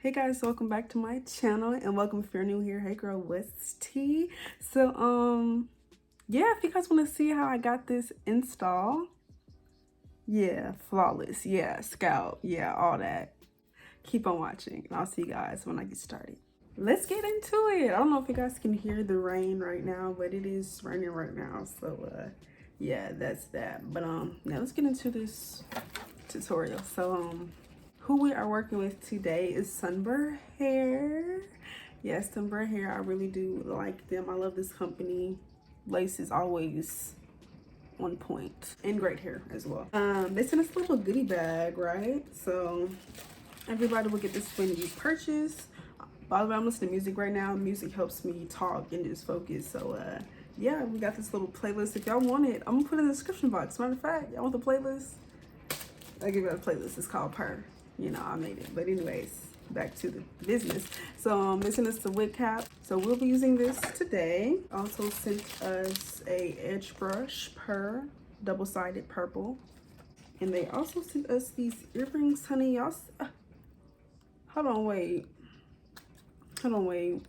Hey guys, welcome back to my channel and welcome if you're new here. Hey girl, what's tea? So yeah, if you guys want to see how I got this install, yeah, flawless, yeah, scalp, yeah, all that, keep on watching and I'll see you guys when I get started. Let's get into it. I don't know if you guys can hear the rain right now, but it is raining right now, so yeah, that's that. But now let's get into this tutorial. So who we are working with today is Sunber hair. Yes, Sunber hair. I really do like them. I love this company. Lace is always on point and great hair as well. They sent us a little goodie bag, right? So everybody will get this when you purchase. By the way, I'm listening to music right now. Music helps me talk and just focus. So yeah, we got this little playlist. If y'all want it, I'm gonna put it in the description box. Matter of fact, y'all want the playlist? I'll give you a playlist. It's called Purr. You know, I made it. But anyways, back to the business. So this is the wig cap. So we'll be using this today. Also sent us a edge brush, Purr, double-sided purple. And they also sent us these earrings, honey. Y'all, hold on, wait. Hold on, wait.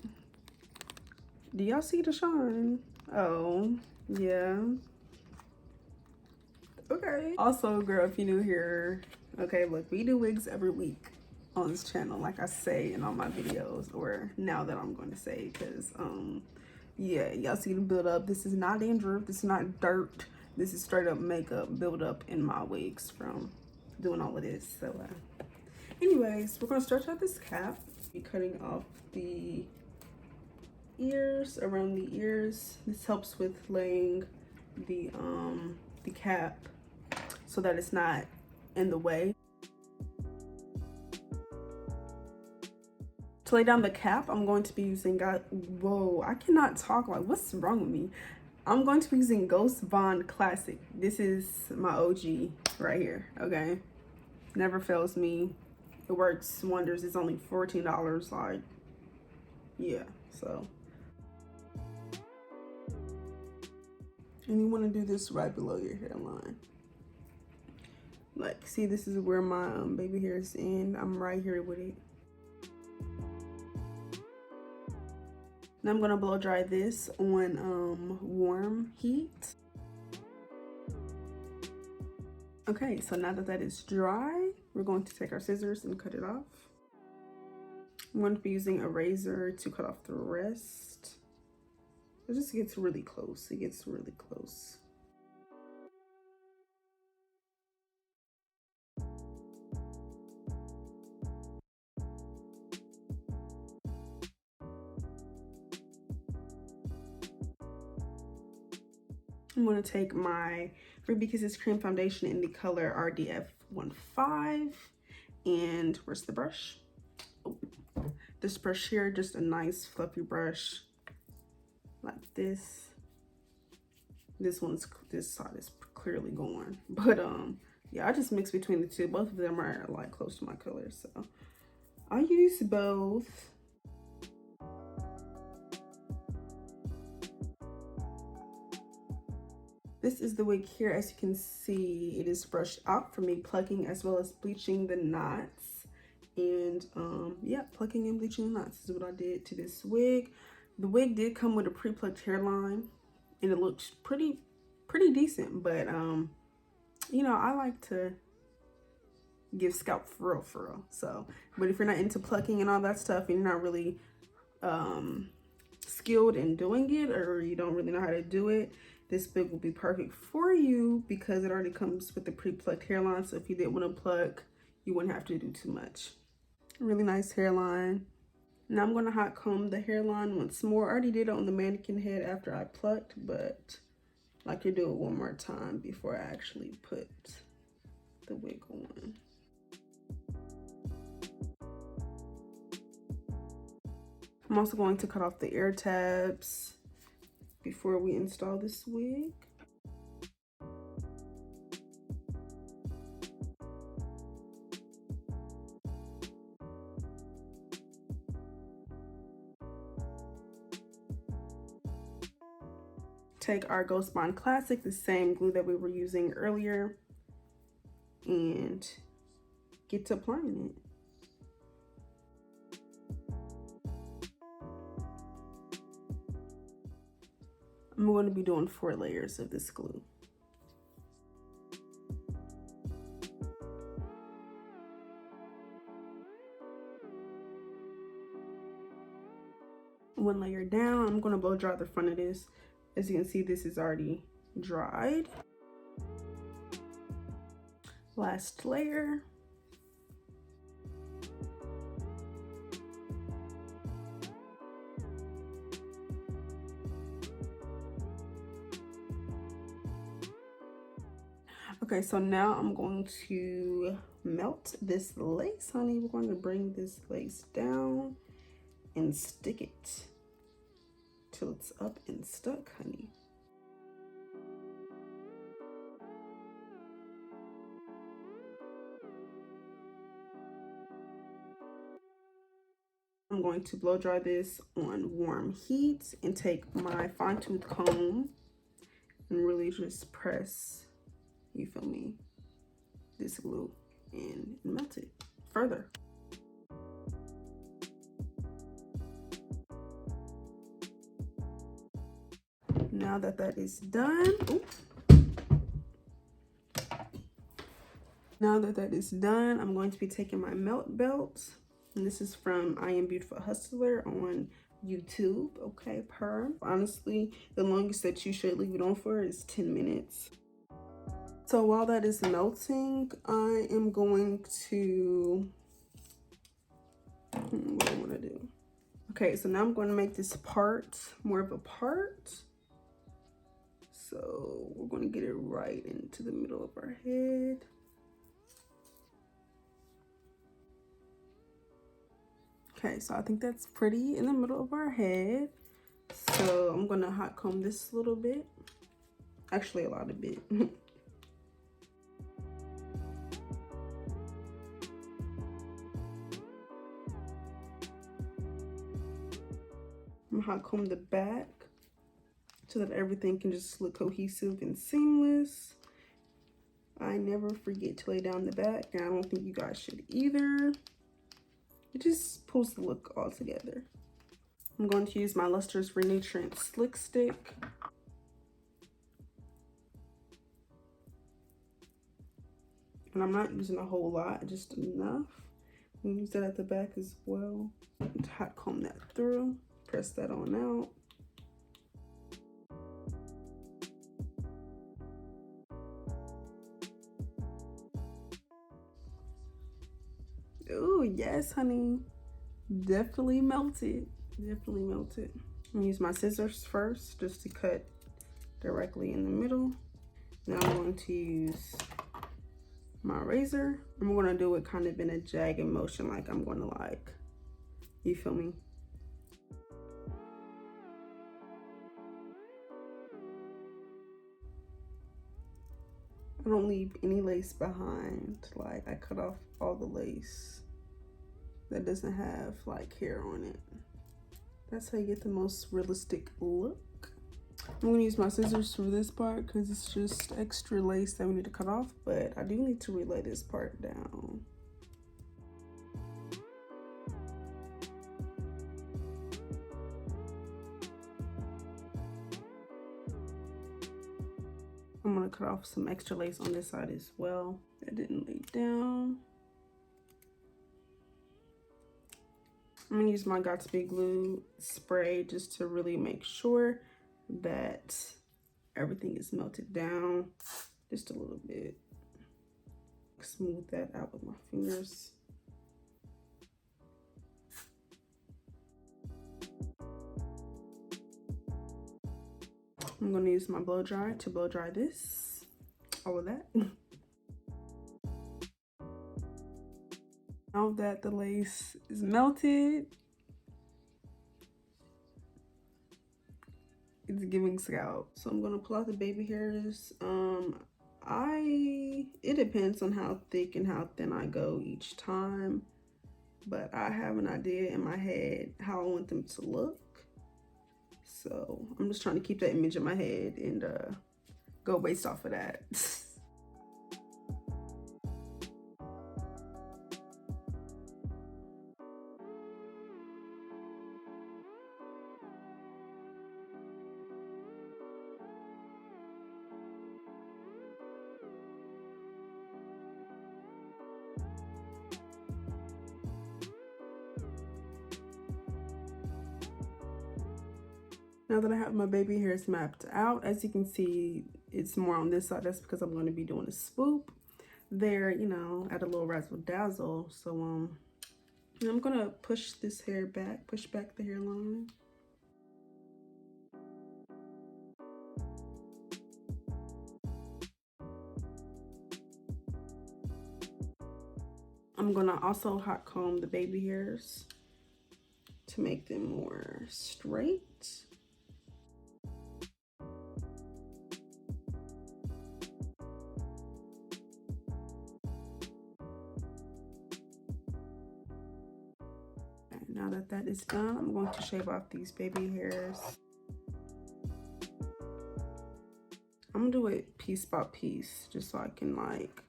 Do y'all see the shine? Oh, yeah. Okay. Also, girl, if you're new here, okay, look, we do wigs every week on this channel, like I say in all my videos, or now that I'm going to say, because yeah, y'all see the build up. This is not dandruff, this is not dirt, this is straight up makeup build up in my wigs from doing all of this. So anyways, we're gonna start out this cap. Be cutting off the ears, around the ears. This helps with laying the cap so that it's not in the way. To lay down the cap, I'm going to be using, whoa, I cannot talk, like what's wrong with me? I'm going to be using Ghost Bond Classic. This is my OG right here, okay? Never fails me. It works wonders. It's only $14, like, yeah, so. And you want to do this right below your hairline. Like, see, this is where my baby hairs end. I'm right here with it. Now I'm gonna blow dry this on warm heat. Okay, so now that that is dry, we're going to take our scissors and cut it off. I'm going to be using a razor to cut off the rest. It just gets really close. It gets really close. I'm going to take my Ruby Kisses Cream Foundation in the color RDF 15. And where's the brush? Oh, this brush here, just a nice fluffy brush like this. This side is clearly going. But yeah, I just mix between the two. Both of them are like close to my color, so I use both. This is the wig here. As you can see, it is brushed out for me plucking as well as bleaching the knots. And yeah, plucking and bleaching the knots is what I did to this wig. The wig did come with a pre-plucked hairline and it looks pretty decent, but you know, I like to give scalp for real. So, but if you're not into plucking and all that stuff and you're not really skilled in doing it, or you don't really know how to do it, this wig will be perfect for you because it already comes with the pre-plucked hairline. So if you did want to pluck, you wouldn't have to do too much. Really nice hairline. Now I'm going to hot comb the hairline once more. I already did it on the mannequin head after I plucked, but I could do it one more time before I actually put the wig on. I'm also going to cut off the ear tabs before we install this wig. Take our Ghost Bond Classic, the same glue that we were using earlier, and get to applying it. I'm going to be doing 4 layers of this glue. One layer down, I'm going to blow dry the front of this. As you can see, this is already dried. Last layer. Okay, so now I'm going to melt this lace, honey. We're going to bring this lace down and stick it till it's up and stuck, honey. I'm going to blow dry this on warm heat and take my fine tooth comb and really just press, you feel me, this glue and melt it further. Now that that is done, I'm going to be taking my melt belt, and this is from I Am Beautiful Hustler on YouTube. Okay, honestly, the longest that you should leave it on for is 10 minutes. So while that is melting, I am going to, what I want to do. Okay, so now I'm going to make this part more of a part. So we're going to get it right into the middle of our head. Okay, so I think that's pretty in the middle of our head. So I'm going to hot comb this a little bit. Actually, a lot of bit. I'm gonna hot comb the back so that everything can just look cohesive and seamless. I never forget to lay down the back, and I don't think you guys should either. It just pulls the look all together. I'm going to use my Luster's Renutrient Slick Stick. And I'm not using a whole lot, just enough. I'm gonna use that at the back as well. And hot comb that through, press that on out. Oh, yes, honey. Definitely melted. Definitely melted. I'm gonna use my scissors first just to cut directly in the middle. Then I'm going to use my razor. I'm gonna do it kind of in a jagged motion, like I'm gonna like, you feel me? I don't leave any lace behind. Like, I cut off all the lace that doesn't have like hair on it. That's how you get the most realistic look. I'm gonna use my scissors for this part because it's just extra lace that we need to cut off, but I do need to relay this part down. I'm gonna cut off some extra lace on this side as well that didn't lay down. I'm gonna use my Wig Glue spray just to really make sure that everything is melted down just a little bit. Smooth that out with my fingers. I'm gonna use my blow dryer to blow dry this, all of that. Now that the lace is melted, it's giving scalp. So I'm gonna pull out the baby hairs. It depends on how thick and how thin I go each time, but I have an idea in my head how I want them to look. So I'm just trying to keep that image in my head and go based off of that. Now that I have my baby hairs mapped out, as you can see, it's more on this side. That's because I'm going to be doing a swoop there, you know, add a little razzle dazzle. So I'm gonna push this hair back, push back the hairline. I'm gonna also hot comb the baby hairs to make them more straight. Now that that is done, I'm going to shave off these baby hairs. I'm gonna do it piece by piece, just so I can like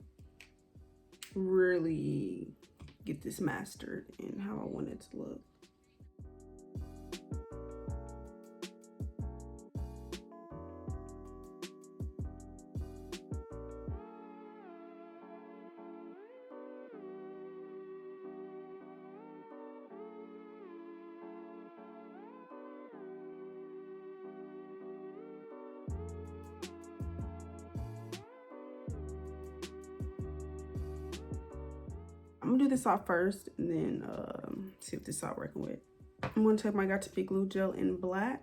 really get this mastered in how I want it to look. I'm gonna do this off first and then see if this is all working with. I'm gonna take my Got to Be Glue gel in black.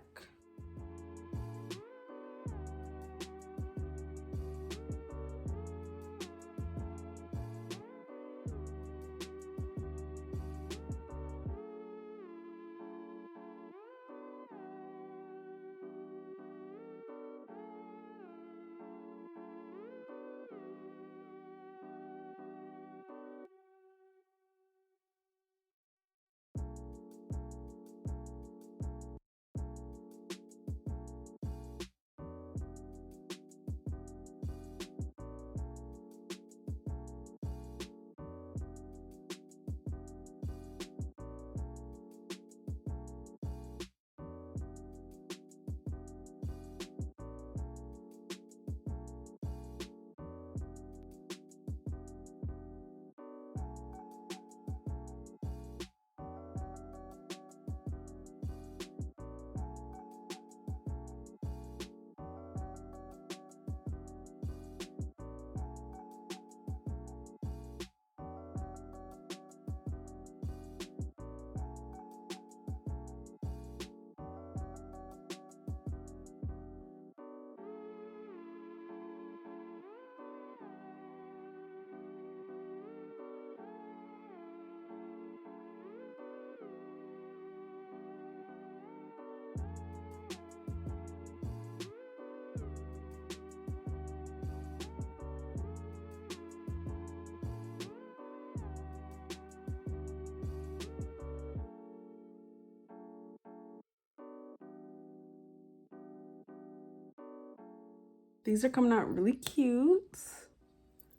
These are coming out really cute.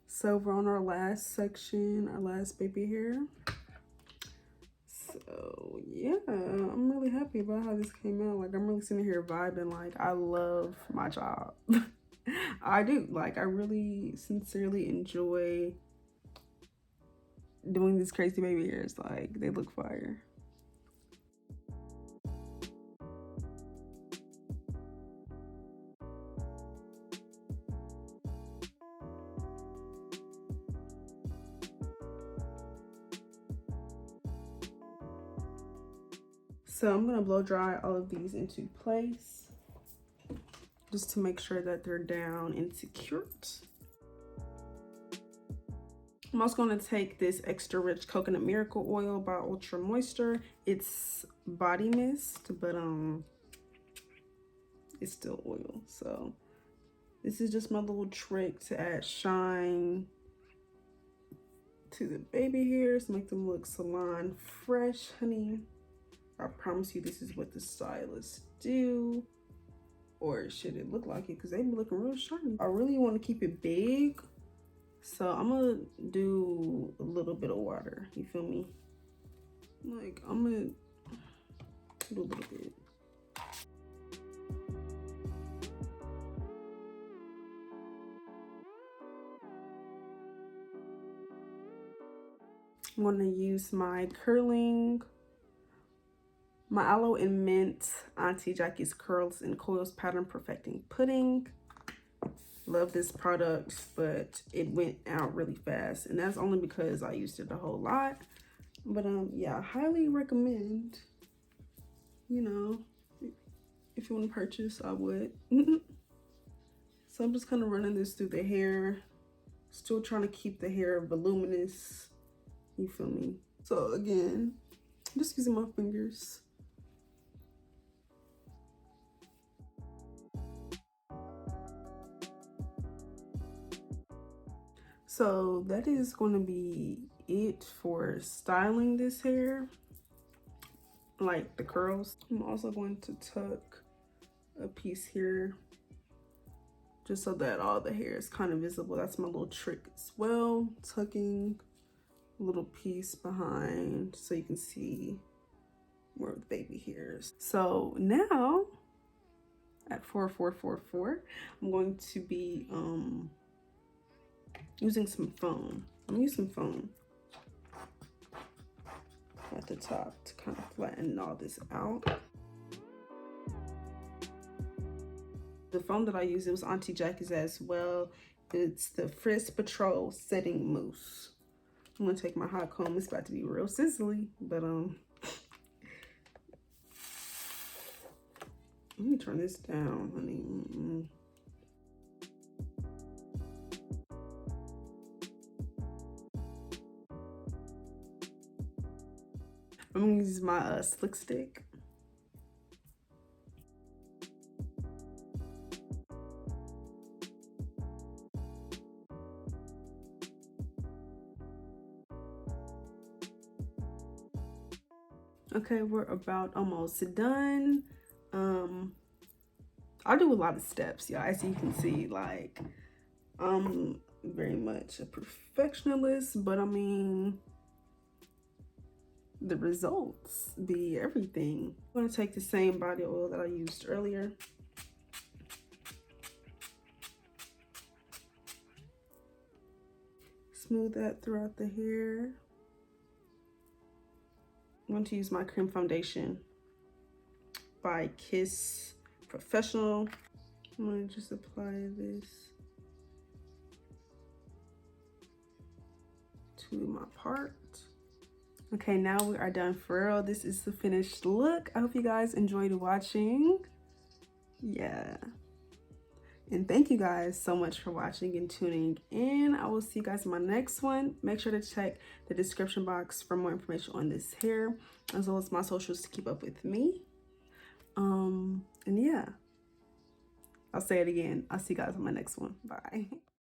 So we're on our last section, our last baby hair. So yeah, I'm really happy about how this came out. Like, I'm really sitting here vibing. Like, I love my job. I do. Like, I really sincerely enjoy doing these crazy baby hairs. Like, they look fire. So I'm gonna blow dry all of these into place just to make sure that they're down and secured. I'm also going to take this extra rich coconut miracle oil by Ultra Moisture. It's body mist, but it's still oil. So this is just my little trick to add shine to the baby hairs, make them look salon fresh, honey. I promise you this is what the stylists do. Or should it look like it? Because they be looking real shiny. I really want to keep it big. So I'm gonna do a little bit of water. You feel me? Like, I'm gonna do a little bit. I'm gonna use my curling My Aloe and Mint Auntie Jackie's Curls and Coils Pattern Perfecting Pudding. Love this product, but it went out really fast, and that's only because I used it a whole lot. But yeah, highly recommend. You know, if you want to purchase, I would. So I'm just kind of running this through the hair, still trying to keep the hair voluminous. You feel me? So again, just using my fingers. So that is going to be it for styling this hair, like the curls. I'm also going to tuck a piece here just so that all the hair is kind of visible. That's my little trick as well, tucking a little piece behind so you can see more of the baby hairs. So now at 4444, I'm going to be using some foam. I'm gonna use some foam at the top to kind of flatten all this out. The foam that I used, it was Auntie Jackie's as well. It's the Frizz Patrol Setting Mousse. I'm gonna take my hot comb. It's about to be real sizzly, but let me turn this down, honey. I'm gonna use my slick stick. Okay, we're about almost done. I do a lot of steps, y'all. As you can see, like, I'm very much a perfectionist, but I mean, the results be everything. I'm gonna take the same body oil that I used earlier. Smooth that throughout the hair. I'm going to use my cream foundation by Kiss Professional. I'm going to just apply this to my part. Okay, now we are done for real. This is the finished look. I hope you guys enjoyed watching. Yeah. And thank you guys so much for watching and tuning in. I will see you guys in my next one. Make sure to check the description box for more information on this hair, as well as my socials to keep up with me. And yeah, I'll say it again. I'll see you guys on my next one. Bye.